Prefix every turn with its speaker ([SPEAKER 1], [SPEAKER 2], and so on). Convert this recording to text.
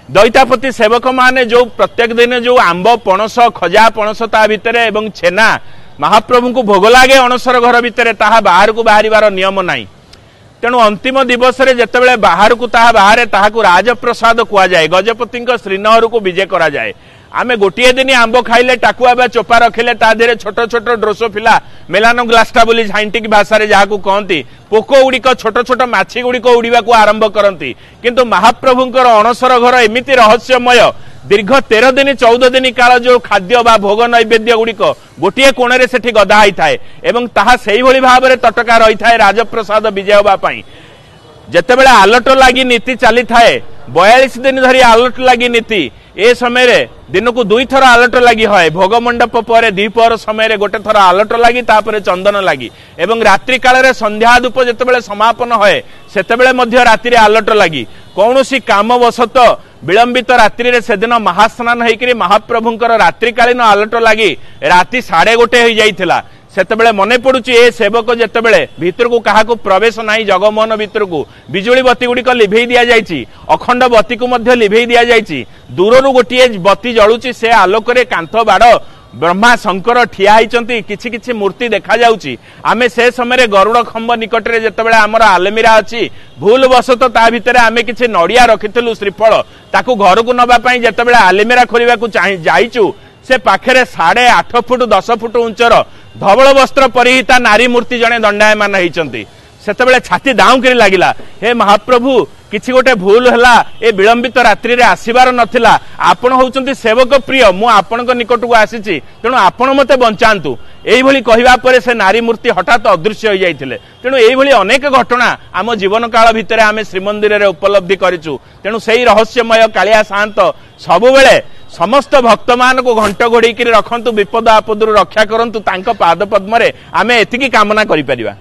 [SPEAKER 1] दैतापति सेवक माने जो प्रत्येक दिन जो आंब पणस खजा पणस ता भितर एवं छेना महाप्रभु को भोग लगे अणसर घर भितर ताहा बाहर को बाहर नियम नाई। तेणु अंतिम दिवस रे जेतेबेले बाहर को ताहा बाहर ताहाकू राजप्रसाद कुआ जाए गजपति श्रीनगर को विजय करा जाए। आमे गोटे दिन आंब खाइले टाकुआ बा चोपा रखिले ता देहरे छोट छोट ड्रोसोफिला मेलानोग्लास्टा बोली साइंटिफिक भाषा रे जहाकू कहती पोक गुड़िक छोट छोट माछी गुड़िक उड़ीबा को आरंभ करती। किंतु महाप्रभुंकर अणसर घर एमिति रहस्यमय दीर्घ 13 दिन 14 दिन काल जो खाद्य बा भोग नैवेद्य गुड़िक गोटे कोणे से गदा होई थाए एवं ताहा सेही भली भाव में तटका रही थाए राजप्रसाद विजय होबा पई। जेतेबेले आलट लगी नीति चली थाए 42 दिन धरी आलट लगी नीति ए समय रे दिन को 2 थर आलट लगी है। भोग मंडप पर द्विपहर समय गोटे थर आलट लगी तापर चंदन लगी एवं रात्रि काल रे संध्या धूप जेतेबेले समापन होए सेतेबेले मध्य रात्रि रे आलट लगी। कौनसी कामवशत विलंबित रात्रि रे सेदिन महास्नान होइकरी महाप्रभुंकर रात्रिकालीन आलट लगी राति 1:30 हो जाइथिला। सेतेबेले मने पड़ुची ए सेवक जेतेबेले भीतर को कहा को प्रवेश नहीं जगमोहन भीतर को बिजुली बत्ती गुड़िक लिभेई दिया जाइची अखंड बत्ती को मध्य लिभेई दिया जाइची। दूररू गोटे बत्ती जलुची से आलोकरे कांथ बाड़ ब्रह्मा शंकर ठिया होइचंती किछि किछि मूर्ति देखा जाउची। आमे से समय गरुड़ खंब निकट रे जेतेबेले हमर आलमीरा अछि भूल वशत ता भितर आमे किछि नड़िया रखिथिलु श्रीफल ताकू घर को नबा पई जेतेबेले आलमीरा खोलिबा को जाइचु से पाखरे 8.5 फुट 10 फुट उंचर धवल वस्त्र परिहिता नारी मूर्ति जने दंडायमान होइचंती। सेतेबेले छाती दाऊ करी लागिला हे महाप्रभु किछि गोटे भूल हला ए विलंबित रात्रि रे आसीबार नथिला आपण होउचंती सेवक प्रिय मु आपणक निकट को आसीची तेणु आपण मते बंचांतु एही भली कहिबा परे से नारी मूर्ति हठात अदृश्य हो जाइथिले। तेणु एही भली अनेक घटना आम जीवन काल भितर आमे श्रीमंदिर रे उपलब्धि करिचु। तेणु सेही रहस्यमय कालिया शांत सबु बेले समस्त भक्त मान को घंट घोड़ी रखंतु विपद आपद रक्षा करंतु तांको पाद पद्म रे आमे एतिकी कामना करि परिबा।